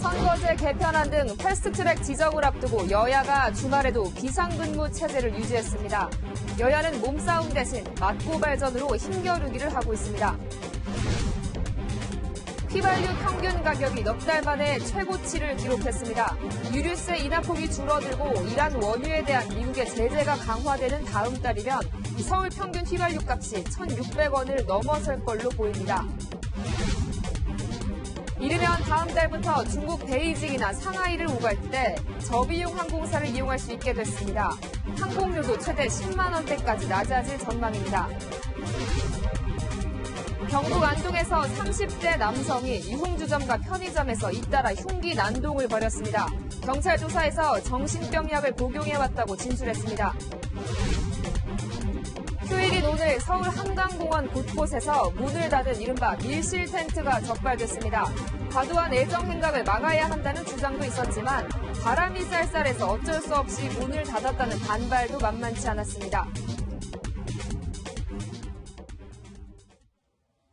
선거제 개편안 등 패스트트랙 지정을 앞두고 여야가 주말에도 비상근무 체제를 유지했습니다. 여야는 몸싸움 대신 맞고발전으로 힘겨루기를 하고 있습니다. 휘발유 평균 가격이 넉 달 만에 최고치를 기록했습니다. 유류세 인하폭이 줄어들고 이란 원유에 대한 미국의 제재가 강화되는 다음 달이면 서울 평균 휘발유 값이 1,600원을 넘어설 걸로 보입니다. 이르면 다음 달부터 중국 베이징이나 상하이를 오갈 때 저비용 항공사를 이용할 수 있게 됐습니다. 항공료도 최대 10만 원대까지 낮아질 전망입니다. 경북 안동에서 30대 남성이 유흥주점과 편의점에서 잇따라 흉기 난동을 벌였습니다. 경찰 조사에서 정신병약을 복용해왔다고 진술했습니다. 휴일인 오늘 서울 한강공원 곳곳에서 문을 닫은 이른바 밀실 텐트가 적발됐습니다. 과도한 애정 행각을 막아야 한다는 주장도 있었지만 바람이 쌀쌀해서 어쩔 수 없이 문을 닫았다는 반발도 만만치 않았습니다.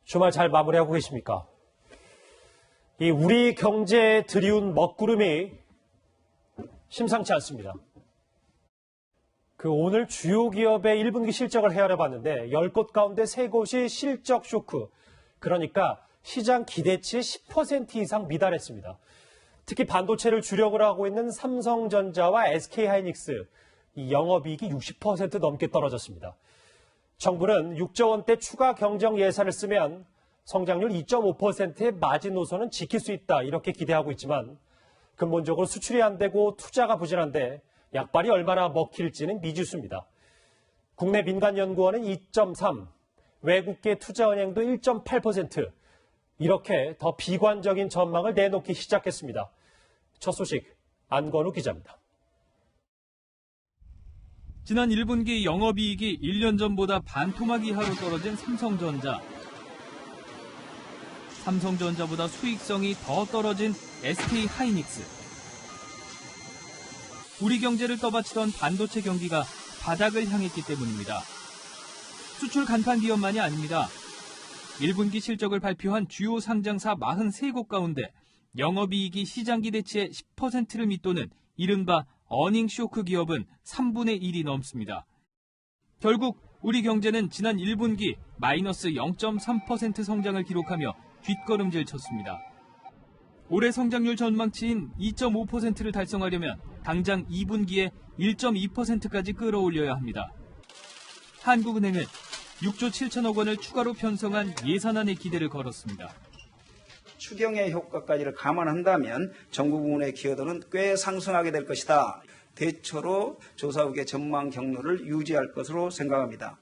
주말 잘 마무리하고 계십니까? 이 우리 경제에 들이운 먹구름이 심상치 않습니다. 오늘 주요 기업의 1분기 실적을 헤아려봤는데 10곳 가운데 3곳이 실적 쇼크, 그러니까 시장 기대치의 10% 이상 미달했습니다. 특히 반도체를 주력으로 하고 있는 삼성전자와 SK하이닉스, 이 영업이익이 60% 넘게 떨어졌습니다. 정부는 6조 원대 추가 경정 예산을 쓰면 성장률 2.5%의 마지노선은 지킬 수 있다, 이렇게 기대하고 있지만 근본적으로 수출이 안 되고 투자가 부진한데 약발이 얼마나 먹힐지는 미지수입니다. 국내 민간연구원은 2.3, 외국계 투자은행도 1.8%, 이렇게 더 비관적인 전망을 내놓기 시작했습니다. 첫 소식, 안건우 기자입니다. 지난 1분기 영업이익이 1년 전보다 반토막 이하로 떨어진 삼성전자. 삼성전자보다 수익성이 더 떨어진 SK하이닉스. 우리 경제를 떠받치던 반도체 경기가 바닥을 향했기 때문입니다. 수출 간판 기업만이 아닙니다. 1분기 실적을 발표한 주요 상장사 43곳 가운데 영업이익이 시장 기대치의 10%를 밑도는 이른바 어닝 쇼크 기업은 3분의 1이 넘습니다. 결국 우리 경제는 지난 1분기 마이너스 0.3% 성장을 기록하며 뒷걸음질 쳤습니다. 올해 성장률 전망치인 2.5%를 달성하려면 당장 2분기에 1.2%까지 끌어올려야 합니다. 한국은행은 6조 7천억 원을 추가로 편성한 예산안에 기대를 걸었습니다. 추경의 효과까지를 감안한다면 정부 부문의 기여도는 꽤 상승하게 될 것이다. 대처로 조사국의 전망 경로를 유지할 것으로 생각합니다.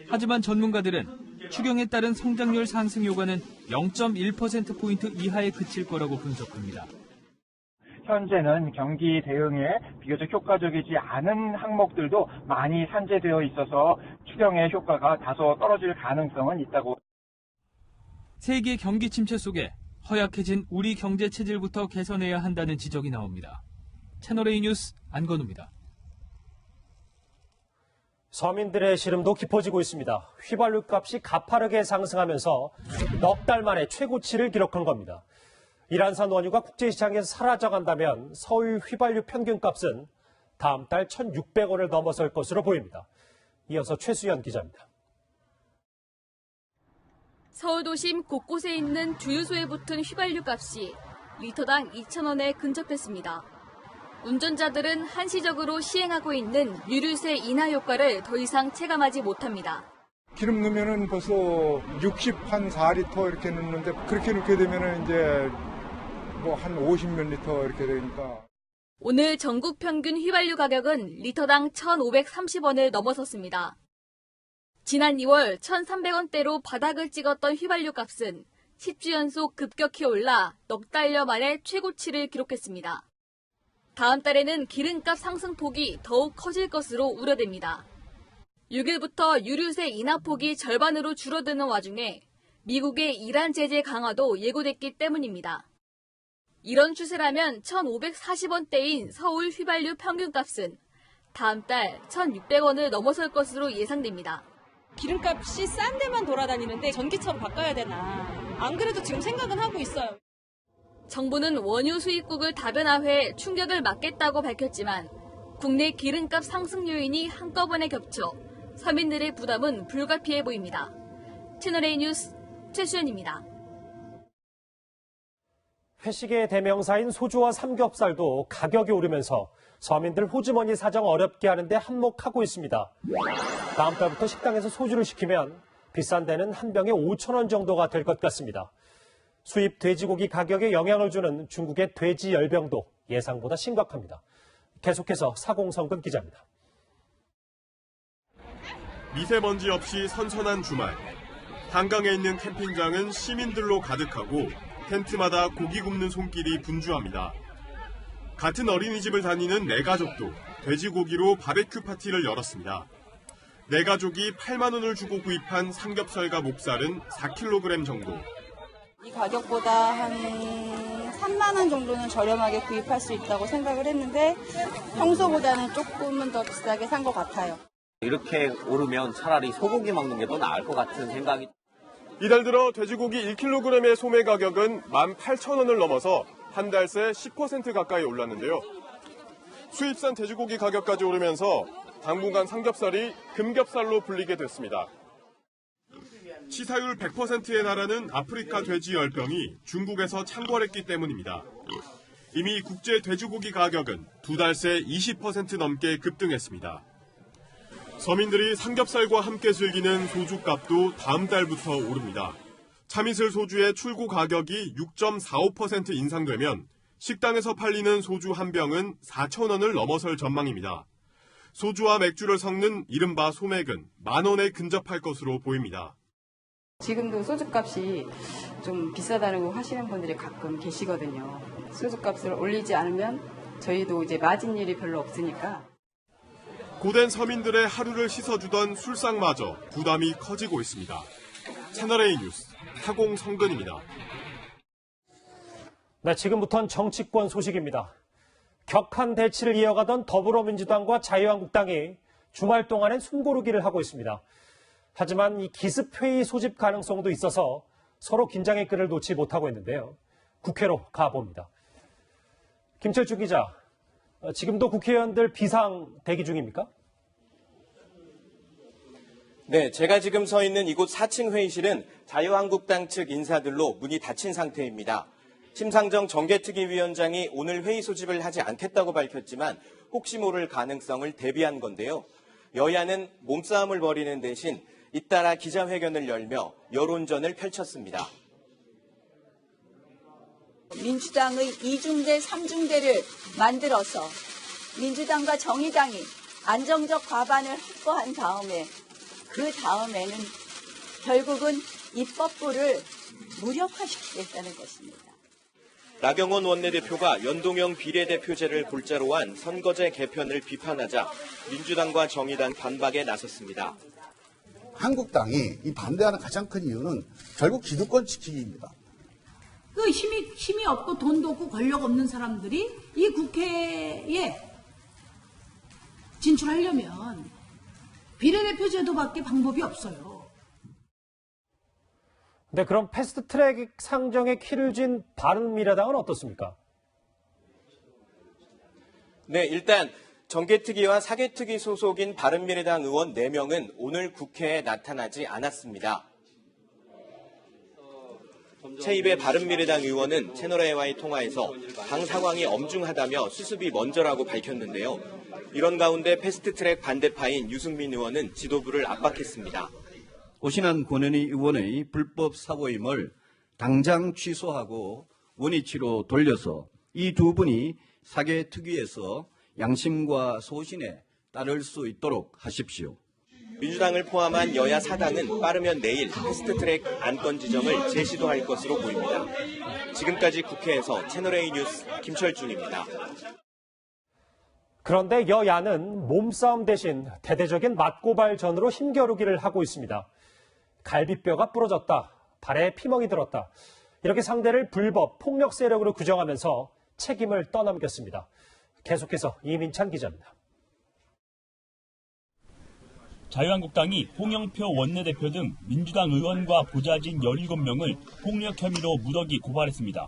하지만 전문가들은 추경에 따른 성장률 상승 효과는 0.1%포인트 이하에 그칠 거라고 분석합니다. 현재는 경기 대응에 비교적 효과적이지 않은 항목들도 많이 산재되어 있어서 추경의 효과가 다소 떨어질 가능성은 있다고. 세계 경기 침체 속에 허약해진 우리 경제 체질부터 개선해야 한다는 지적이 나옵니다. 채널A 뉴스 안건우입니다. 서민들의 시름도 깊어지고 있습니다. 휘발유 값이 가파르게 상승하면서 넉 달 만에 최고치를 기록한 겁니다. 이란산 원유가 국제시장에서 사라져간다면 서울 휘발유 평균값은 다음 달 1,600원을 넘어설 것으로 보입니다. 이어서 최수연 기자입니다. 서울 도심 곳곳에 있는 주유소에 붙은 휘발유 값이 리터당 2,000원에 근접했습니다. 운전자들은 한시적으로 시행하고 있는 유류세 인하 효과를 더 이상 체감하지 못합니다. 기름 넣으면은 벌써 60한 4리터 이렇게 넣는데 그렇게 넣게 되면은 이제 뭐 한 50몇 리터 이렇게 되니까. 오늘 전국 평균 휘발유 가격은 리터당 1,530원을 넘어섰습니다. 지난 2월 1,300원대로 바닥을 찍었던 휘발유 값은 10주 연속 급격히 올라 넉 달여 만에 최고치를 기록했습니다. 다음 달에는 기름값 상승폭이 더욱 커질 것으로 우려됩니다. 6일부터 유류세 인하폭이 절반으로 줄어드는 와중에 미국의 이란 제재 강화도 예고됐기 때문입니다. 이런 추세라면 1,540원대인 서울 휘발유 평균값은 다음 달 1,600원을 넘어설 것으로 예상됩니다. 기름값이 싼 데만 돌아다니는데 전기차로 바꿔야 되나. 안 그래도 지금 생각은 하고 있어요. 정부는 원유 수입국을 다변화해 충격을 막겠다고 밝혔지만 국내 기름값 상승 요인이 한꺼번에 겹쳐 서민들의 부담은 불가피해 보입니다. 채널A 뉴스 최수연입니다. 회식의 대명사인 소주와 삼겹살도 가격이 오르면서 서민들 호주머니 사정 어렵게 하는데 한몫하고 있습니다. 다음 달부터 식당에서 소주를 시키면 비싼 데는 한 병에 5,000원 정도가 될 것 같습니다. 수입 돼지고기 가격에 영향을 주는 중국의 돼지 열병도 예상보다 심각합니다. 계속해서 사공성근 기자입니다. 미세먼지 없이 선선한 주말. 한강에 있는 캠핑장은 시민들로 가득하고 텐트마다 고기 굽는 손길이 분주합니다. 같은 어린이집을 다니는 네 가족도 돼지고기로 바베큐 파티를 열었습니다. 네 가족이 8만 원을 주고 구입한 삼겹살과 목살은 4kg 정도. 이 가격보다 한 3만 원 정도는 저렴하게 구입할 수 있다고 생각을 했는데 평소보다는 조금은 더 비싸게 산 것 같아요. 이렇게 오르면 차라리 소고기 먹는 게 더 나을 것 같은 생각이. 이달 들어 돼지고기 1kg의 소매 가격은 18,000원을 넘어서 한 달 새 10% 가까이 올랐는데요. 수입산 돼지고기 가격까지 오르면서 당분간 삼겹살이 금겹살로 불리게 됐습니다. 치사율 100%에 달하는 아프리카 돼지 열병이 중국에서 창궐했기 때문입니다. 이미 국제 돼지고기 가격은 두 달 새 20% 넘게 급등했습니다. 서민들이 삼겹살과 함께 즐기는 소주값도 다음 달부터 오릅니다. 참이슬 소주의 출고 가격이 6.45% 인상되면 식당에서 팔리는 소주 한 병은 4,000원을 넘어설 전망입니다. 소주와 맥주를 섞는 이른바 소맥은 10,000원에 근접할 것으로 보입니다. 지금도 소주값이 좀 비싸다고 하시는 분들이 가끔 계시거든요. 소주값을 올리지 않으면 저희도 이제 마진율이 별로 없으니까. 고된 서민들의 하루를 씻어주던 술상마저 부담이 커지고 있습니다. 채널A 뉴스 사공성근입니다. 네, 지금부터는 정치권 소식입니다. 격한 대치를 이어가던 더불어민주당과 자유한국당이 주말 동안엔 숨고르기를 하고 있습니다. 하지만 이 기습회의 소집 가능성도 있어서 서로 긴장의 끈을 놓지 못하고 있는데요. 국회로 가봅니다. 김철주 기자, 지금도 국회의원들 비상 대기 중입니까? 네, 제가 지금 서 있는 이곳 4층 회의실은 자유한국당 측 인사들로 문이 닫힌 상태입니다. 심상정 정개특위위원장이 오늘 회의 소집을 하지 않겠다고 밝혔지만 혹시 모를 가능성을 대비한 건데요. 여야는 몸싸움을 벌이는 대신 잇따라 기자회견을 열며 여론전을 펼쳤습니다. 민주당의 2중대, 3중대를 만들어서 민주당과 정의당이 안정적 과반을 확보한 다음에 그 다음에는 결국은 입법부를 무력화시키겠다는 것입니다. 나경원 원내대표가 연동형 비례대표제를 골자로 한 선거제 개편을 비판하자 민주당과 정의당 반박에 나섰습니다. 한국당이 이 반대하는 가장 큰 이유는 결국 기득권 지키기입니다. 그 힘이 없고 돈도 없고 권력 없는 사람들이 이 국회에 진출하려면 비례대표 제도밖에 방법이 없어요. 네, 그럼 패스트트랙 상정에 키를 쥔 바른미래당은 어떻습니까? 네, 일단 정개특위와 사개특위 소속인 바른미래당 의원 4명은 오늘 국회에 나타나지 않았습니다. 최입의 바른미래당 의원은 채널A와의 통화에서 당 상황이 엄중하다며 수습이 먼저라고 밝혔는데요. 이런 가운데 패스트트랙 반대파인 유승민 의원은 지도부를 압박했습니다. 오신환 권은희 의원의 불법 사고임을 당장 취소하고 원위치로 돌려서 이 두 분이 사개특위에서 양심과 소신에 따를 수 있도록 하십시오. 민주당을 포함한 여야 4당은 빠르면 내일 패스트트랙 안건 지정을 재시도할 것으로 보입니다. 지금까지 국회에서 채널A 뉴스 김철준입니다. 그런데 여야는 몸싸움 대신 대대적인 맞고발전으로 힘겨루기를 하고 있습니다. 갈비뼈가 부러졌다, 발에 피멍이 들었다. 이렇게 상대를 불법 폭력 세력으로 규정하면서 책임을 떠넘겼습니다. 계속해서 이민찬 기자입니다. 자유한국당이 홍영표 원내대표 등 민주당 의원과 보좌진 17명을 폭력 혐의로 무더기 고발했습니다.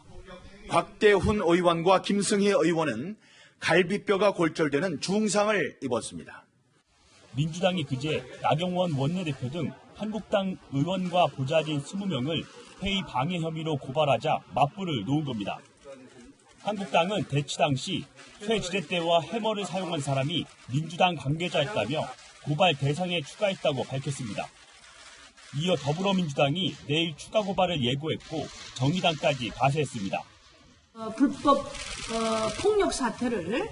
곽대훈 의원과 김승희 의원은 갈비뼈가 골절되는 중상을 입었습니다. 민주당이 그제 나경원 원내대표 등 한국당 의원과 보좌진 20명을 회의 방해 혐의로 고발하자 맞불을 놓은 겁니다. 한국당은 대치 당시 쇠지렛대와 해머를 사용한 사람이 민주당 관계자였다며 고발 대상에 추가했다고 밝혔습니다. 이어 더불어민주당이 내일 추가 고발을 예고했고 정의당까지 가세했습니다. 불법 폭력 사태를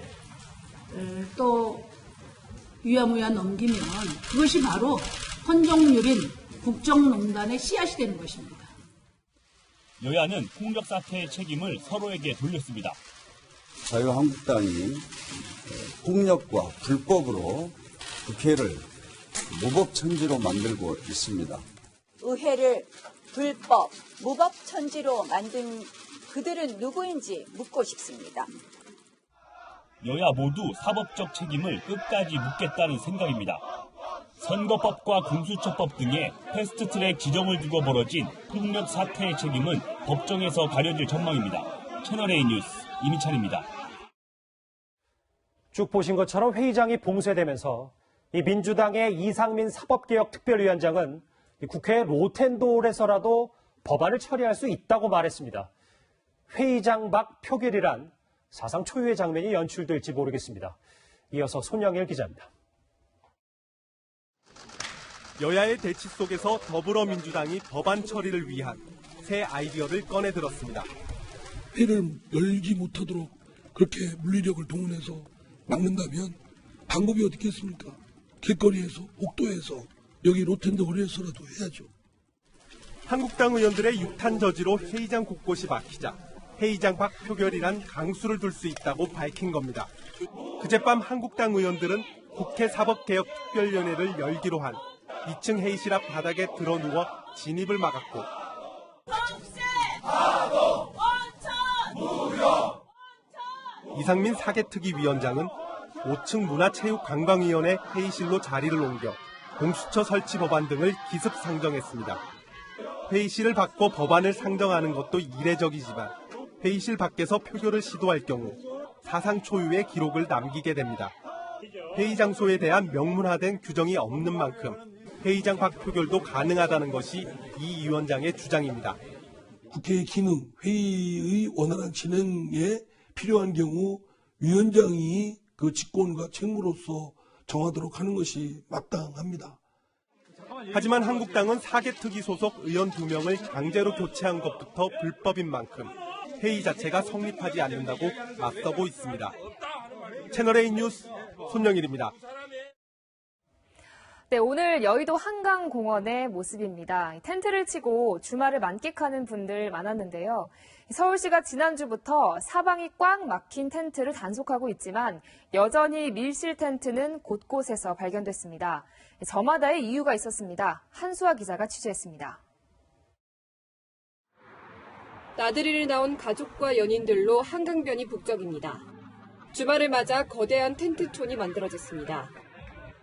또 유야무야 넘기면 그것이 바로 헌정유린 국정농단의 씨앗이 되는 것입니다. 여야는 폭력 사태의 책임을 서로에게 돌렸습니다. 자유한국당이 폭력과 불법으로 국회를 무법천지로 만들고 있습니다. 의회를 불법, 무법천지로 만든 그들은 누구인지 묻고 싶습니다. 여야 모두 사법적 책임을 끝까지 묻겠다는 생각입니다. 선거법과 공수처법 등의 패스트트랙 지정을 두고 벌어진 폭력 사태의 책임은 법정에서 가려질 전망입니다. 채널A 뉴스 이민찬입니다. 쭉 보신 것처럼 회의장이 봉쇄되면서 이 민주당의 이상민 사법개혁특별위원장은 국회 로텐돌에서라도 법안을 처리할 수 있다고 말했습니다. 회의장 밖 표결이란 사상 초유의 장면이 연출될지 모르겠습니다. 이어서 손영일 기자입니다. 여야의 대치 속에서 더불어민주당이 법안 처리를 위한 새 아이디어를 꺼내들었습니다. 회의를 열지 못하도록 그렇게 물리력을 동원해서 막는다면 방법이 어떻게 있습니까? 길거리에서, 복도에서, 여기 로텐더홀에서라도 해야죠. 한국당 의원들의 육탄 저지로 회의장 곳곳이 막히자 회의장 밖 표결이란 강수를 둘 수 있다고 밝힌 겁니다. 그젯밤 한국당 의원들은 국회 사법개혁특별위원회를 열기로 한 2층 회의실 앞 바닥에 드러누워 진입을 막았고 이상민 사개특위 위원장은 5층 문화체육관광위원회 회의실로 자리를 옮겨 공수처 설치 법안 등을 기습 상정했습니다. 회의실을 바꿔 법안을 상정하는 것도 이례적이지만 회의실 밖에서 표결을 시도할 경우 사상 초유의 기록을 남기게 됩니다. 회의 장소에 대한 명문화된 규정이 없는 만큼 회의장 밖 표결도 가능하다는 것이 이 위원장의 주장입니다. 국회의 기능, 회의의 원활한 진행에 필요한 경우 위원장이 그 직권과 책무로서 정하도록 하는 것이 마땅합니다. 하지만 한국당은 사개특위 소속 의원 2명을 강제로 교체한 것부터 불법인 만큼 회의 자체가 성립하지 않는다고 맞서고 있습니다. 채널A 뉴스 손영일입니다. 네, 오늘 여의도 한강공원의 모습입니다. 텐트를 치고 주말을 만끽하는 분들 많았는데요. 서울시가 지난주부터 사방이 꽉 막힌 텐트를 단속하고 있지만 여전히 밀실 텐트는 곳곳에서 발견됐습니다. 저마다의 이유가 있었습니다. 한수아 기자가 취재했습니다. 나들이를 나온 가족과 연인들로 한강변이 북적입니다. 주말을 맞아 거대한 텐트촌이 만들어졌습니다.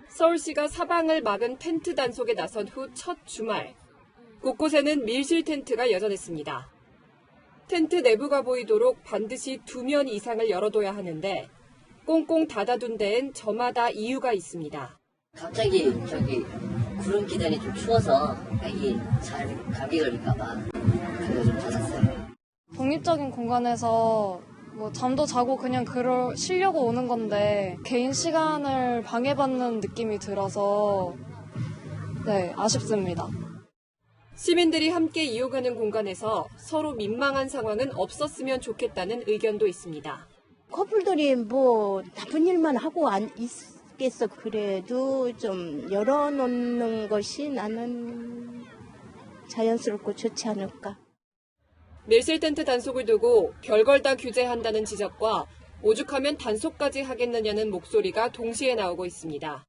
서울시가 사방을 막은 텐트 단속에 나선 후 첫 주말. 곳곳에는 밀실 텐트가 여전했습니다. 텐트 내부가 보이도록 반드시 2면 이상을 열어둬야 하는데 꽁꽁 닫아둔 데엔 저마다 이유가 있습니다. 갑자기 구름 기단이 좀 추워서 애기 잘 감기 걸릴까 봐 그래서 좀 닫았어요. 독립적인 공간에서 잠도 자고 그냥 쉬려고 오는 건데 개인 시간을 방해받는 느낌이 들어서 아쉽습니다. 시민들이 함께 이용하는 공간에서 서로 민망한 상황은 없었으면 좋겠다는 의견도 있습니다. 커플들이 나쁜 일만 하고 있겠어. 그래도 좀 열어놓는 것이 나는 자연스럽고 좋지 않을까. 밀실 텐트 단속을 두고 별걸 다 규제한다는 지적과 오죽하면 단속까지 하겠느냐는 목소리가 동시에 나오고 있습니다.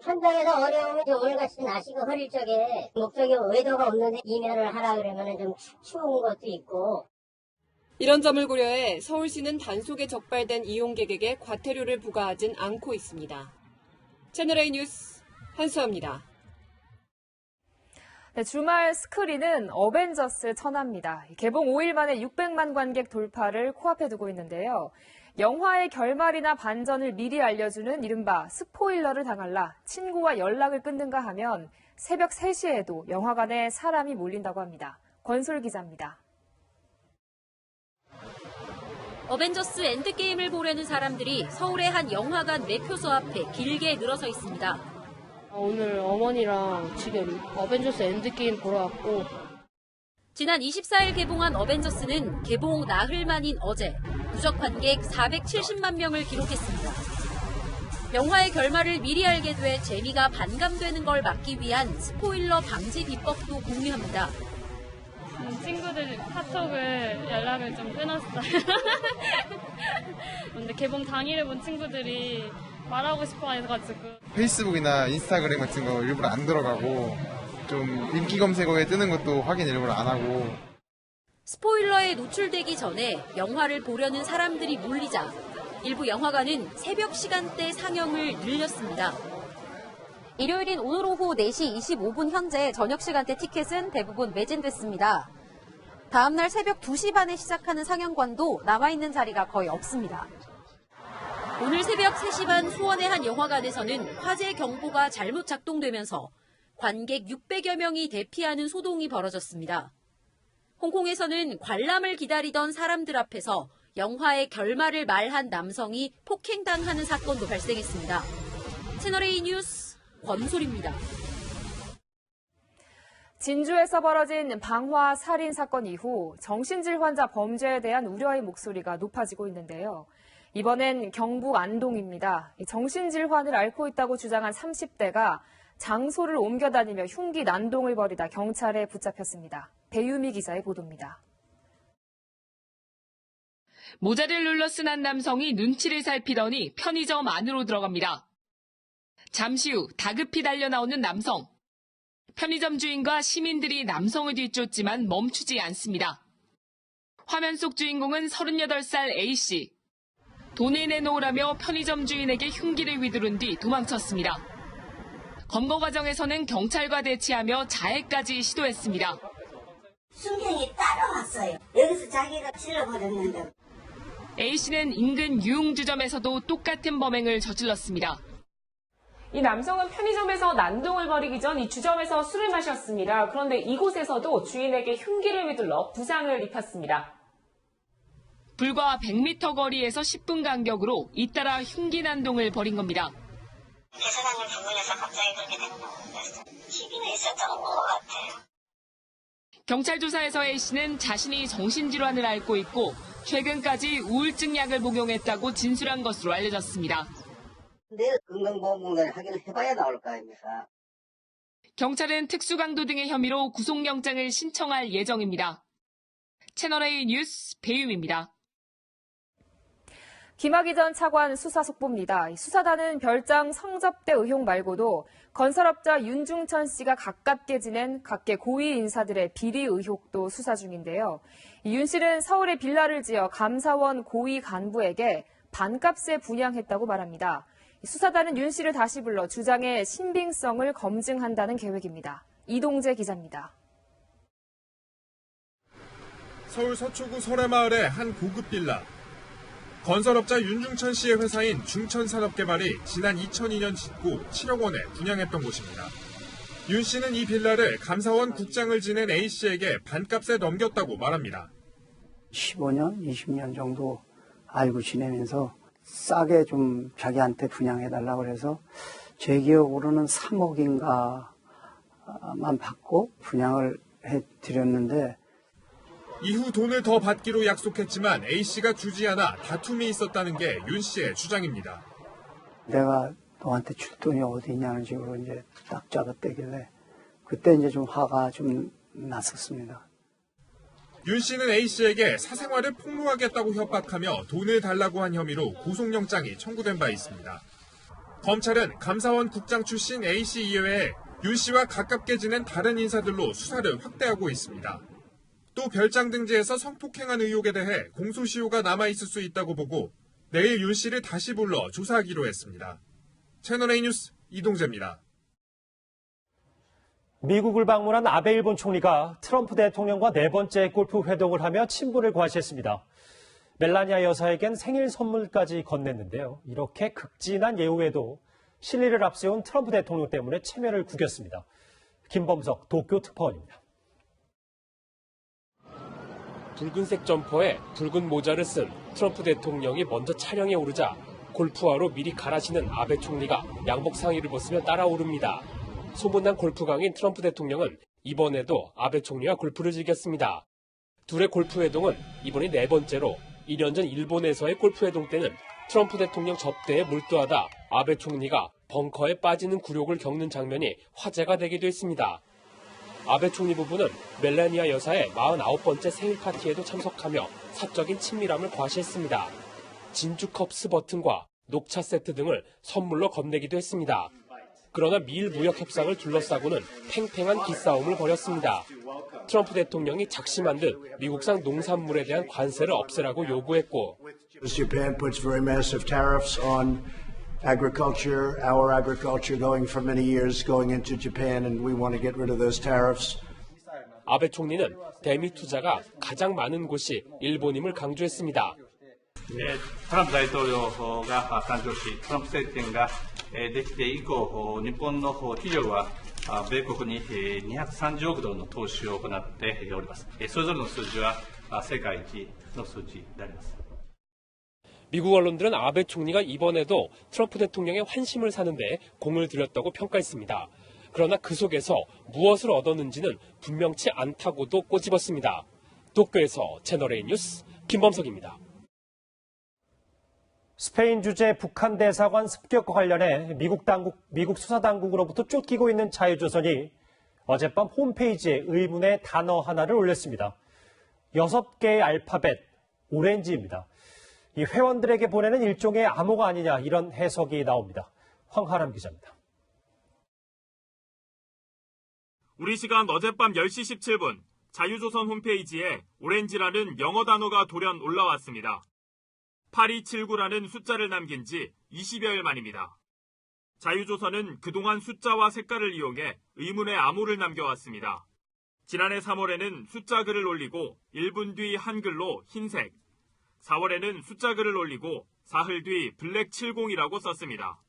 현장에서 어려움을 오늘같이 나시고 흐릴 적에 목적이 의도가 없는데 이면을 하라 그러면 좀 추운 것도 있고. 이런 점을 고려해 서울시는 단속에 적발된 이용객에게 과태료를 부과하진 않고 있습니다. 채널A 뉴스 한수아입니다. 네, 주말 스크린은 어벤져스 천하입니다. 개봉 5일 만에 600만 관객 돌파를 코앞에 두고 있는데요. 영화의 결말이나 반전을 미리 알려주는 이른바 스포일러를 당할라 친구와 연락을 끊는가 하면 새벽 3시에도 영화관에 사람이 몰린다고 합니다. 권솔 기자입니다. 어벤져스 엔드게임을 보려는 사람들이 서울의 한 영화관 매표소 앞에 길게 늘어서 있습니다. 오늘 어머니랑 지금 어벤져스 엔드게임 보러 왔고. 지난 24일 개봉한 어벤져스는 개봉 나흘 만인 어제 누적 관객 470만 명을 기록했습니다. 영화의 결말을 미리 알게 돼 재미가 반감되는 걸 막기 위한 스포일러 방지 비법도 공유합니다. 친구들 카톡을 연락을 좀 끊었어요. 근데 개봉 당일에 본 친구들이 말하고 싶어 해가지고. 페이스북이나 인스타그램 같은 거 일부러 안 들어가고 좀 인기 검색어에 뜨는 것도 확인 일부러 안 하고. 스포일러에 노출되기 전에 영화를 보려는 사람들이 몰리자 일부 영화관은 새벽 시간대 상영을 늘렸습니다. 일요일인 오늘 오후 4시 25분 현재 저녁 시간대 티켓은 대부분 매진됐습니다. 다음날 새벽 2시 반에 시작하는 상영관도 남아있는 자리가 거의 없습니다. 오늘 새벽 3시 반 수원의 한 영화관에서는 화재 경보가 잘못 작동되면서 관객 600여 명이 대피하는 소동이 벌어졌습니다. 홍콩에서는 관람을 기다리던 사람들 앞에서 영화의 결말을 말한 남성이 폭행당하는 사건도 발생했습니다. 채널A 뉴스 권솔입니다. 진주에서 벌어진 방화 살인 사건 이후 정신질 환자 범죄에 대한 우려의 목소리가 높아지고 있는데요. 이번엔 경북 안동입니다. 정신질환을 앓고 있다고 주장한 30대가 장소를 옮겨다니며 흉기 난동을 벌이다 경찰에 붙잡혔습니다. 배유미 기자의 보도입니다. 모자를 눌러 쓴 한 남성이 눈치를 살피더니 편의점 안으로 들어갑니다. 잠시 후 다급히 달려나오는 남성. 편의점 주인과 시민들이 남성을 뒤쫓지만 멈추지 않습니다. 화면 속 주인공은 38살 A씨. 돈을 내놓으라며 편의점 주인에게 흉기를 휘두른 뒤 도망쳤습니다. 검거 과정에서는 경찰과 대치하며 자해까지 시도했습니다. 순경이 따라왔어요. 여기서 자기가 질러버렸는데. A씨는 인근 유흥주점에서도 똑같은 범행을 저질렀습니다. 이 남성은 편의점에서 난동을 벌이기 전 이 주점에서 술을 마셨습니다. 그런데 이곳에서도 주인에게 흉기를 휘둘러 부상을 입혔습니다. 불과 100m 거리에서 10분 간격으로 잇따라 흉기 난동을 벌인 겁니다. 회사장님 방문해서 갑자기 그렇게 된 거 시비가 있었던 것 같아요. 경찰 조사에서 A씨는 자신이 정신질환을 앓고 있고 최근까지 우울증 약을 복용했다고 진술한 것으로 알려졌습니다. 내일 건강보험공단에 확인을 해봐야 나올 거 아닙니까? 경찰은 특수강도 등의 혐의로 구속영장을 신청할 예정입니다. 채널A 뉴스 배유미입니다. 김학의 전 차관 수사 속보입니다. 수사단은 별장 성접대 의혹 말고도 건설업자 윤중천 씨가 가깝게 지낸 각계 고위 인사들의 비리 의혹도 수사 중인데요. 윤 씨는 서울에 빌라를 지어 감사원 고위 간부에게 반값에 분양했다고 말합니다. 수사단은 윤 씨를 다시 불러 주장의 신빙성을 검증한다는 계획입니다. 이동재 기자입니다. 서울 서초구 설해마을의 한 고급 빌라. 건설업자 윤중천 씨의 회사인 중천산업개발이 지난 2002년 짓고 7억 원에 분양했던 곳입니다. 윤 씨는 이 빌라를 감사원 국장을 지낸 A 씨에게 반값에 넘겼다고 말합니다. 15년, 20년 정도 알고 지내면서 싸게 좀 자기한테 분양해달라고 그래서 제 기억으로는 3억인가만 받고 분양을 해드렸는데 이후 돈을 더 받기로 약속했지만 A씨가 주지 않아 다툼이 있었다는 게 윤 씨의 주장입니다. 내가 너한테 줄 돈이 어디 있냐는 식으로 이제 딱 잡아떼길래 그때 이제 좀 화가 좀 났었습니다. 윤 씨는 A씨에게 사생활을 폭로하겠다고 협박하며 돈을 달라고 한 혐의로 구속영장이 청구된 바 있습니다. 검찰은 감사원 국장 출신 A씨 이외에 윤 씨와 가깝게 지낸 다른 인사들로 수사를 확대하고 있습니다. 또 별장 등지에서 성폭행한 의혹에 대해 공소시효가 남아있을 수 있다고 보고 내일 윤 씨를 다시 불러 조사하기로 했습니다. 채널A 뉴스 이동재입니다. 미국을 방문한 아베 일본 총리가 트럼프 대통령과 네 번째 골프 회동을 하며 친분을 과시했습니다. 멜라니아 여사에겐 생일 선물까지 건넸는데요. 이렇게 극진한 예우에도 실리를 앞세운 트럼프 대통령 때문에 체면을 구겼습니다. 김범석 도쿄 특파원입니다. 붉은색 점퍼에 붉은 모자를 쓴 트럼프 대통령이 먼저 차량에 오르자 골프화로 미리 갈아 신은 아베 총리가 양복 상의를 벗으며 따라오릅니다. 소문난 골프강인 트럼프 대통령은 이번에도 아베 총리와 골프를 즐겼습니다. 둘의 골프 회동은 이번이 네 번째로 1년 전 일본에서의 골프 회동 때는 트럼프 대통령 접대에 몰두하다 아베 총리가 벙커에 빠지는 굴욕을 겪는 장면이 화제가 되기도 했습니다. 아베 총리 부부는 멜라니아 여사의 49번째 생일 파티에도 참석하며 사적인 친밀함을 과시했습니다. 진주컵 스버튼과 녹차 세트 등을 선물로 건네기도 했습니다. 그러나 미일 무역 협상을 둘러싸고는 팽팽한 기싸움을 벌였습니다. 트럼프 대통령이 작심한 듯 미국산 농산물에 대한 관세를 없애라고 요구했고 Japan puts very massive tariffs on agriculture, our agriculture going for many years going into Japan, and we want to get rid of those tariffs. 아베 총리는 대미 투자가 가장 많은 곳이 일본임을 강조했습니다. トランプ大統領が誕生し、トランプ政権ができて以降、日本の企業は米国に230億ドルの投資を行っております。それぞれの数字は世界一の数字であります。 미국 언론들은 아베 총리가 이번에도 트럼프 대통령의 환심을 사는데 공을 들였다고 평가했습니다. 그러나 그 속에서 무엇을 얻었는지는 분명치 않다고도 꼬집었습니다. 도쿄에서 채널A 뉴스 김범석입니다. 스페인 주재 북한 대사관 습격과 관련해 미국 수사당국으로부터 쫓기고 있는 자유조선이 어젯밤 홈페이지에 의문의 단어 하나를 올렸습니다. 6개의 알파벳, 오렌지입니다. 이 회원들에게 보내는 일종의 암호가 아니냐 이런 해석이 나옵니다. 황하람 기자입니다. 우리 시간 어젯밤 10시 17분 자유조선 홈페이지에 오렌지라는 영어 단어가 돌연 올라왔습니다. 8279라는 숫자를 남긴 지 20여일 만입니다. 자유조선은 그동안 숫자와 색깔을 이용해 의문의 암호를 남겨왔습니다. 지난해 3월에는 숫자 글을 올리고 1분 뒤 한글로 흰색, 4월에는 숫자 글을 올리고 사흘 뒤 블랙 70이라고 썼습니다.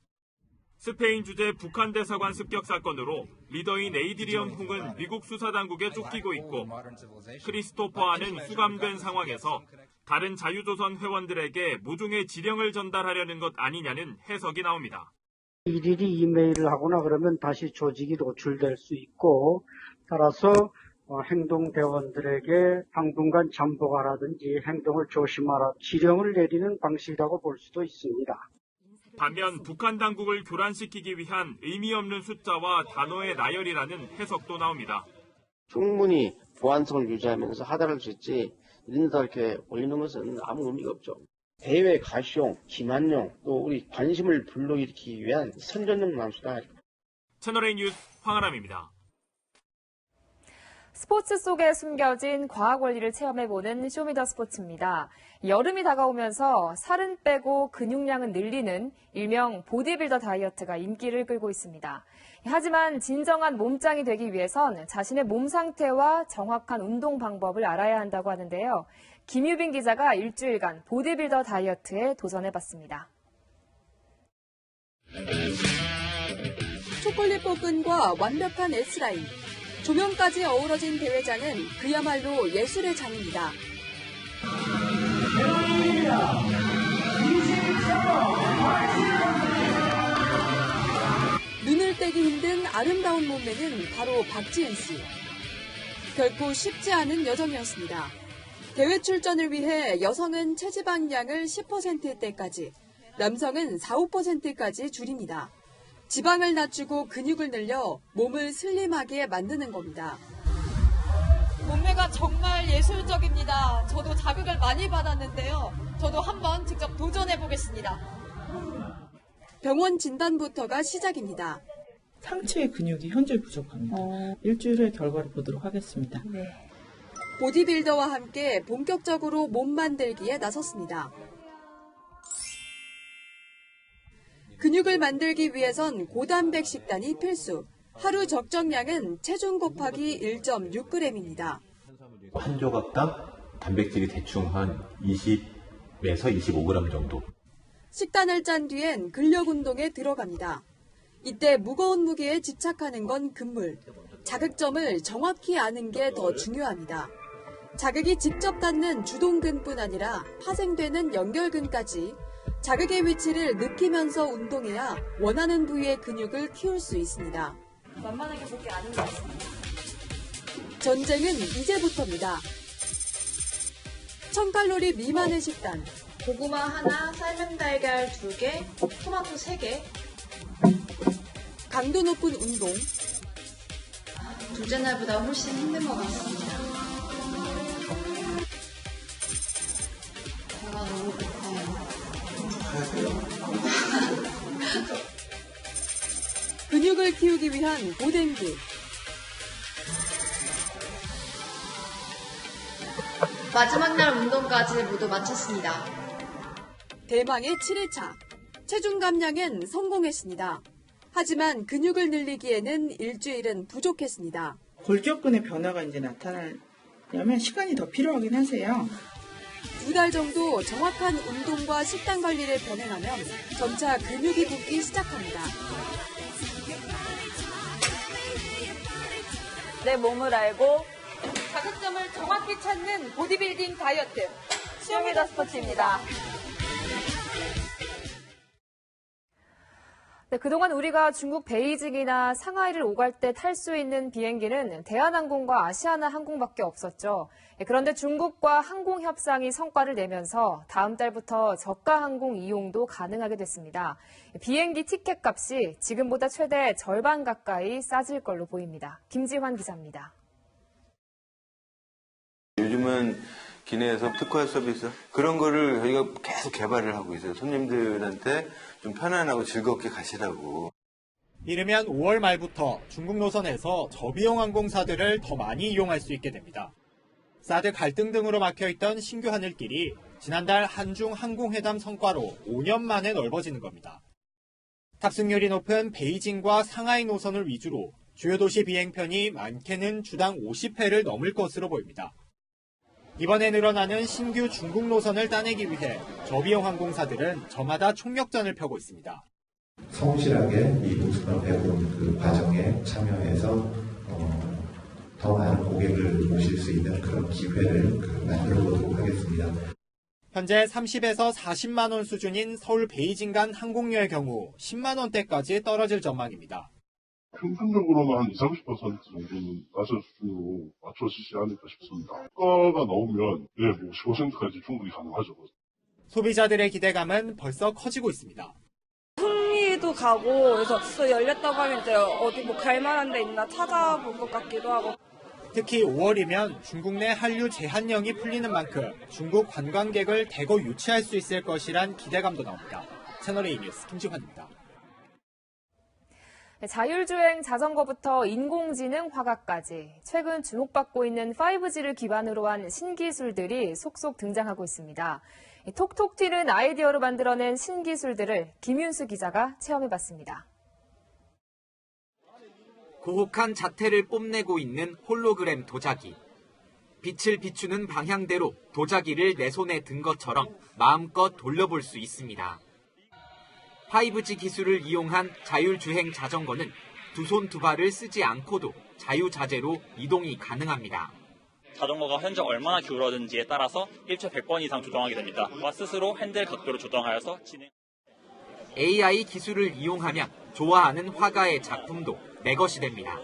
스페인 주재 북한 대사관 습격 사건으로 리더인 에이드리언 홍은 미국 수사당국에 쫓기고 있고 크리스토퍼아는 수감된 상황에서 다른 자유조선 회원들에게 모종의 지령을 전달하려는 것 아니냐는 해석이 나옵니다. 일일이 이메일을 하거나 그러면 다시 조직이 노출될 수 있고 따라서 행동대원들에게 당분간 잠복하라든지 행동을 조심하라 지령을 내리는 방식이라고 볼 수도 있습니다. 반면 북한 당국을 교란시키기 위한 의미 없는 숫자와 단어의 나열이라는 해석도 나옵니다. 충분히 보안성을 유지하면서 하달할 수 있지 이런데다 이렇게 올리는 것은 아무 의미가 없죠. 대외 가시용, 기만용, 또 우리 관심을 불러일으키기 위한 선전용 남수다. 채널A 뉴스 황아람입니다. 스포츠 속에 숨겨진 과학 원리를 체험해보는 쇼미더스포츠입니다. 여름이 다가오면서 살은 빼고 근육량은 늘리는 일명 보디빌더 다이어트가 인기를 끌고 있습니다. 하지만 진정한 몸짱이 되기 위해선 자신의 몸 상태와 정확한 운동 방법을 알아야 한다고 하는데요. 김유빈 기자가 일주일간 보디빌더 다이어트에 도전해봤습니다. 초콜릿 볶음과 완벽한 S라인, 조명까지 어우러진 대회장은 그야말로 예술의 장입니다. 눈을 떼기 힘든 아름다운 몸매는 바로 박지은 씨. 결코 쉽지 않은 여정이었습니다. 대회 출전을 위해 여성은 체지방량을 10%대까지, 남성은 4~5%까지 줄입니다. 지방을 낮추고 근육을 늘려 몸을 슬림하게 만드는 겁니다. 몸매가 정말 예술적입니다. 저도 자극을 많이 받았는데요. 저도 한번 직접 도전해 보겠습니다. 병원 진단부터가 시작입니다. 상체의 근육이 현재 부족합니다. 일주일 후에 결과를 보도록 하겠습니다. 네. 보디빌더와 함께 본격적으로 몸 만들기에 나섰습니다. 근육을 만들기 위해선 고단백 식단이 필수. 하루 적정량은 체중 곱하기 1.6g입니다. 한 조각당 단백질이 대충 한 20에서 25g 정도. 식단을 짠 뒤엔 근력 운동에 들어갑니다. 이때 무거운 무게에 집착하는 건 금물. 자극점을 정확히 아는 게 더 중요합니다. 자극이 직접 닿는 주동근뿐 아니라 파생되는 연결근까지 자극의 위치를 느끼면서 운동해야 원하는 부위의 근육을 키울 수 있습니다. 만만하게 볼게 아닌 것 같습니다. 전쟁은 이제부터입니다. 1000칼로리 미만의 식단. 고구마 하나, 삶은 달걀 2개, 토마토 3개. 강도 높은 운동. 둘째 날보다 훨씬 힘든 것 같습니다. 배가 너무 고파요. 근육을 키우기 위한 보댕기. 마지막 날 운동까지 모두 마쳤습니다. 대망의 7회차. 체중 감량엔 성공했습니다. 하지만 근육을 늘리기에는 일주일은 부족했습니다. 골격근의 변화가 이제 나타나려면 시간이 더 필요하긴 하세요. 2달 정도 정확한 운동과 식단 관리를 병행하면 점차 근육이 붙기 시작합니다. 내 몸을 알고 자극점을 정확히 찾는 보디빌딩 다이어트 수영이다 스포츠입니다. 네, 그동안 우리가 중국 베이징이나 상하이를 오갈 때 탈 수 있는 비행기는 대한항공과 아시아나 항공밖에 없었죠. 그런데 중국과 항공 협상이 성과를 내면서 다음 달부터 저가 항공 이용도 가능하게 됐습니다. 비행기 티켓 값이 지금보다 최대 절반 가까이 싸질 걸로 보입니다. 김지환 기자입니다. 요즘은 기내에서 특화 서비스 그런 거를 저희가 계속 개발을 하고 있어요. 손님들한테 좀 편안하고 즐겁게 가시라고. 이르면 5월 말부터 중국 노선에서 저비용 항공사들을 더 많이 이용할 수 있게 됩니다. 사드 갈등 등으로 막혀있던 신규 하늘길이 지난달 한중 항공회담 성과로 5년 만에 넓어지는 겁니다. 탑승률이 높은 베이징과 상하이 노선을 위주로 주요 도시 비행편이 많게는 주당 50회를 넘을 것으로 보입니다. 이번에 늘어나는 신규 중국 노선을 따내기 위해 저비용 항공사들은 저마다 총력전을 펴고 있습니다. 성실하게 이 독수가 배운 그 과정에 참여해서 더 많은 고객을 모실 수 있는 그런 기회를 만들어 보도록 하겠습니다. 현재 30에서 40만 원 수준인 서울 베이징 간 항공료의 경우 10만 원대까지 떨어질 전망입니다. 평균적으로는 한 20, 30% 정도는 낮은 수준으로 맞춰지지 않을까 싶습니다. 효과가 나오면 15%까지 충분히 가능하죠. 소비자들의 기대감은 벌써 커지고 있습니다. 흥미도 가고 그래서 또 열렸다고 하면 이제 어디 뭐 갈만한 데 있나 찾아볼 것 같기도 하고. 특히 5월이면 중국 내 한류 제한령이 풀리는 만큼 중국 관광객을 대거 유치할 수 있을 것이란 기대감도 나옵니다. 채널A 뉴스 김지환입니다. 자율주행 자전거부터 인공지능 화가까지 최근 주목받고 있는 5G를 기반으로 한 신기술들이 속속 등장하고 있습니다. 톡톡 튀는 아이디어로 만들어낸 신기술들을 김윤수 기자가 체험해봤습니다. 고혹한 자태를 뽐내고 있는 홀로그램 도자기. 빛을 비추는 방향대로 도자기를 내 손에 든 것처럼 마음껏 돌려볼 수 있습니다. 5G 기술을 이용한 자율주행 자전거는 두 손 두 발을 쓰지 않고도 자유자재로 이동이 가능합니다. 자전거가 현재 얼마나 기울어지는지에 따라서 1초 100번 이상 조정하게 됩니다. 스스로 핸들 각도를 조정하여서 진행. AI 기술을 이용하면 좋아하는 화가의 작품도 내 것이 됩니다.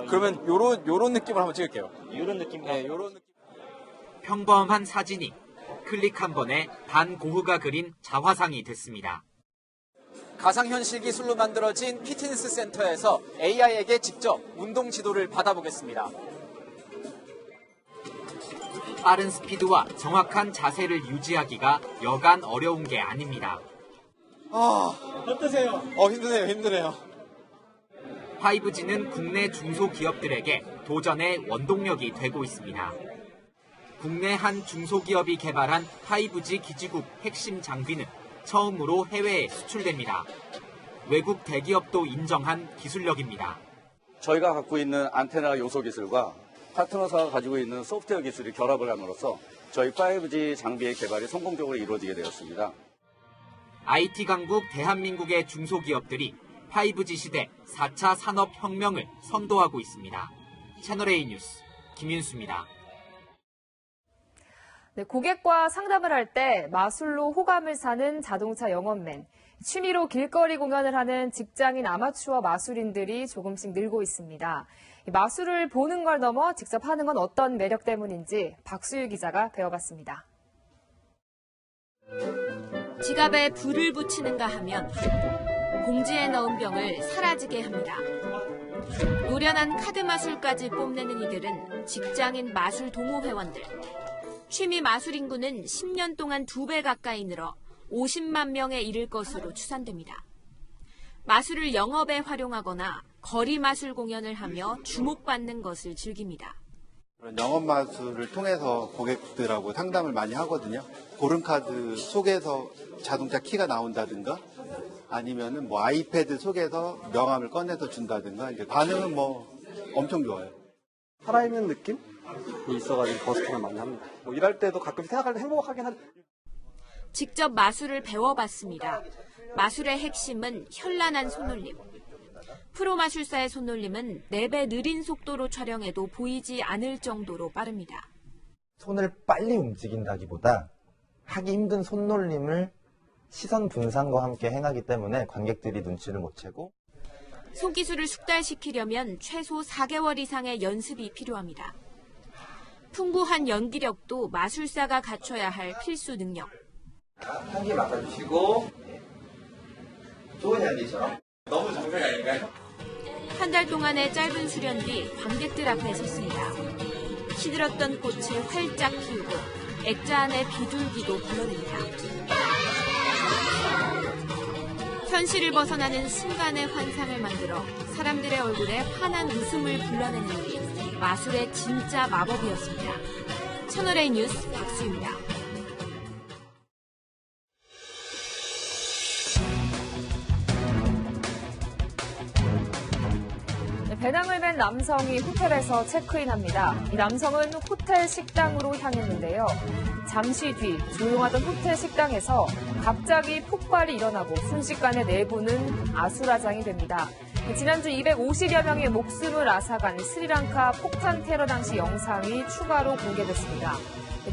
그러면 요런 느낌을 한번 찍을게요. 요런 느낌? 네, 요런 느낌. 평범한 사진이 클릭 한 번에 반고흐가 그린 자화상이 됐습니다. 가상현실 기술로 만들어진 피트니스 센터에서 AI에게 직접 운동 지도를 받아보겠습니다. 빠른 스피드와 정확한 자세를 유지하기가 여간 어려운 게 아닙니다. 어떠세요? 힘드네요. 5G는 국내 중소기업들에게 도전의 원동력이 되고 있습니다. 국내 한 중소기업이 개발한 5G 기지국 핵심 장비는 처음으로 해외에 수출됩니다. 외국 대기업도 인정한 기술력입니다. 저희가 갖고 있는 안테나 요소 기술과 파트너사가 가지고 있는 소프트웨어 기술이 결합을 함으로써 저희 5G 장비의 개발이 성공적으로 이루어지게 되었습니다. IT 강국 대한민국의 중소기업들이 5G 시대 4차 산업혁명을 선도하고 있습니다. 채널A 뉴스 김윤수입니다. 네, 고객과 상담을 할 때 마술로 호감을 사는 자동차 영업맨, 취미로 길거리 공연을 하는 직장인 아마추어 마술인들이 조금씩 늘고 있습니다. 마술을 보는 걸 넘어 직접 하는 건 어떤 매력 때문인지 박수유 기자가 배워봤습니다. 지갑에 불을 붙이는가 하면 봉지에 넣은 병을 사라지게 합니다. 노련한 카드 마술까지 뽐내는 이들은 직장인 마술 동호 회원들. 취미 마술 인구는 10년 동안 2배 가까이 늘어 50만 명에 이를 것으로 추산됩니다. 마술을 영업에 활용하거나 거리 마술 공연을 하며 주목받는 것을 즐깁니다. 영업 마술을 통해서 고객들하고 상담을 많이 하거든요. 고른 카드 속에서 자동차 키가 나온다든가 아니면은 뭐 아이패드 속에서 명함을 꺼내서 준다든가 이제 반응은 뭐 엄청 좋아요. 살아있는 느낌이 있어가지고 버스킹을 많이 합니다. 뭐 일할 때도 가끔 생각할 때 행복하긴 한데. 직접 마술을 배워봤습니다. 마술의 핵심은 현란한 손놀림. 프로 마술사의 손놀림은 4배 느린 속도로 촬영해도 보이지 않을 정도로 빠릅니다. 손을 빨리 움직인다기보다 하기 힘든 손놀림을 시선 분산과 함께 행하기 때문에 관객들이 눈치를 못 채고 손기술을 숙달시키려면 최소 4개월 이상의 연습이 필요합니다. 풍부한 연기력도 마술사가 갖춰야 할 필수 능력. 한개 맡아주시고 좋은 연기죠. 너무 정색 아닌가요? 한 달 동안의 짧은 수련 뒤 관객들 앞에 섰습니다. 시들었던 꽃을 활짝 피우고 액자 안의 비둘기도 불러냅니다. 현실을 벗어나는 순간의 환상을 만들어 사람들의 얼굴에 환한 웃음을 불러내는 일이 마술의 진짜 마법이었습니다. 채널A 뉴스 박수입니다. 배낭을 맨 남성이 호텔에서 체크인합니다. 이 남성은 호텔 식당으로 향했는데요. 잠시 뒤 조용하던 호텔 식당에서 갑자기 폭발이 일어나고 순식간에 내부는 아수라장이 됩니다. 지난주 250여 명의 목숨을 앗아간 스리랑카 폭탄 테러 당시 영상이 추가로 공개됐습니다.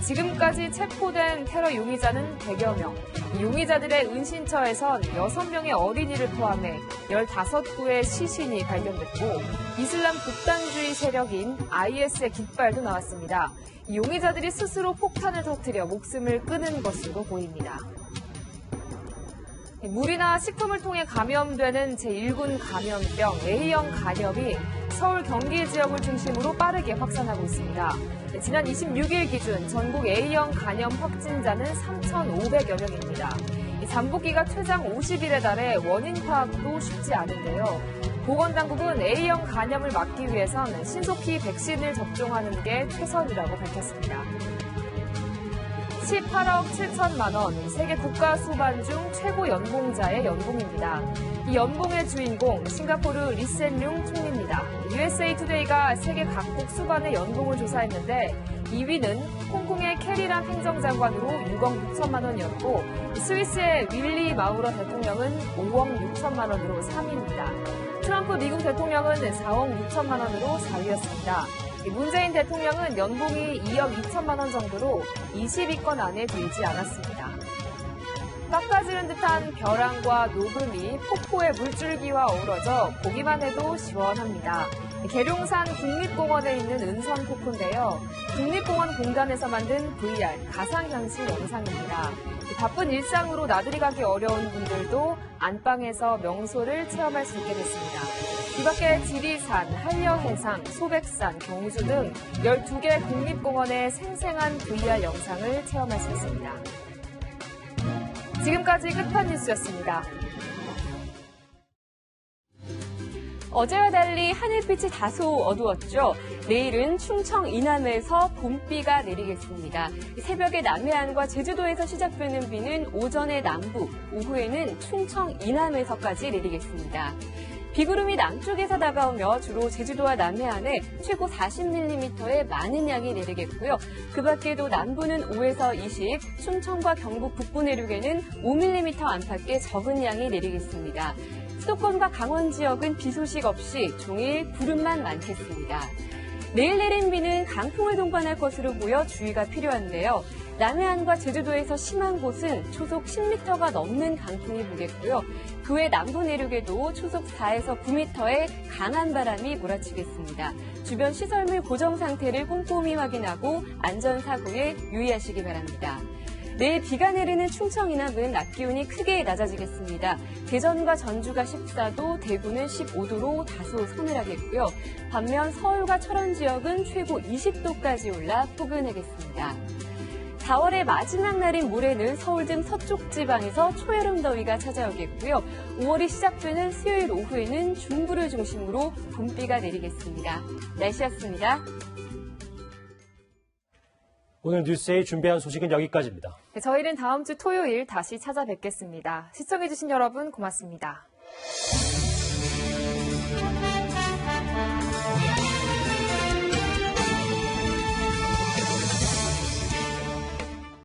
지금까지 체포된 테러 용의자는 100여 명. 용의자들의 은신처에선 6명의 어린이를 포함해 15구의 시신이 발견됐고 이슬람 극단주의 세력인 IS의 깃발도 나왔습니다. 용의자들이 스스로 폭탄을 터뜨려 목숨을 끊은 것으로 보입니다. 물이나 식품을 통해 감염되는 제1군 감염병 A형 간염이 서울 경기 지역을 중심으로 빠르게 확산하고 있습니다. 지난 26일 기준 전국 A형 간염 확진자는 3,500여 명입니다. 잠복기가 최장 50일에 달해 원인 파악도 쉽지 않은데요. 보건당국은 A형 간염을 막기 위해선 신속히 백신을 접종하는 게 최선이라고 밝혔습니다. 18억 7천만 원, 세계 국가 수반 중 최고 연봉자의 연봉입니다. 이 연봉의 주인공 싱가포르 리센룽 총리입니다. USA 투데이가 세계 각국 수반의 연봉을 조사했는데 2위는 홍콩의 캐리람 행정장관으로 6억 6천만 원이었고 스위스의 윌리 마우러 대통령은 5억 6천만 원으로 3위입니다. 트럼프 미국 대통령은 4억 6천만 원으로 4위였습니다. 문재인 대통령은 연봉이 2억 2천만 원 정도로 20위권 안에 들지 않았습니다. 깎아지른 듯한 벼랑과 녹음이 폭포의 물줄기와 어우러져 보기만 해도 시원합니다. 계룡산 국립공원에 있는 은선폭포인데요. 국립공원 공단에서 만든 VR 가상현실 영상입니다. 바쁜 일상으로 나들이 가기 어려운 분들도 안방에서 명소를 체험할 수 있게 됐습니다. 이 밖에 지리산, 한려해상, 소백산, 경주 등 12개 국립공원의 생생한 VR 영상을 체험할 수 있습니다. 지금까지 끝판 뉴스였습니다. 어제와 달리 하늘빛이 다소 어두웠죠. 내일은 충청 이남에서 봄비가 내리겠습니다. 새벽에 남해안과 제주도에서 시작되는 비는 오전에 남부, 오후에는 충청 이남에서까지 내리겠습니다. 비구름이 남쪽에서 다가오며 주로 제주도와 남해안에 최고 40mm의 많은 양이 내리겠고요. 그 밖에도 남부는 5에서 20, 충청과 경북 북부 내륙에는 5mm 안팎의 적은 양이 내리겠습니다. 수도권과 강원 지역은 비 소식 없이 종일 구름만 많겠습니다. 내일 내린 비는 강풍을 동반할 것으로 보여 주의가 필요한데요. 남해안과 제주도에서 심한 곳은 초속 10m가 넘는 강풍이 불겠고요. 그 외 남부 내륙에도 초속 4에서 9m의 강한 바람이 몰아치겠습니다. 주변 시설물 고정 상태를 꼼꼼히 확인하고 안전사고에 유의하시기 바랍니다. 내일 비가 내리는 충청 이남은 낮 기온이 크게 낮아지겠습니다. 대전과 전주가 14도, 대구는 15도로 다소 서늘하겠고요. 반면 서울과 철원 지역은 최고 20도까지 올라 포근하겠습니다. 4월의 마지막 날인 모레는 서울 등 서쪽 지방에서 초여름 더위가 찾아오겠고요. 5월이 시작되는 수요일 오후에는 중부를 중심으로 봄비가 내리겠습니다. 날씨였습니다. 오늘 뉴스에 준비한 소식은 여기까지입니다. 네, 저희는 다음 주 토요일 다시 찾아뵙겠습니다. 시청해주신 여러분 고맙습니다.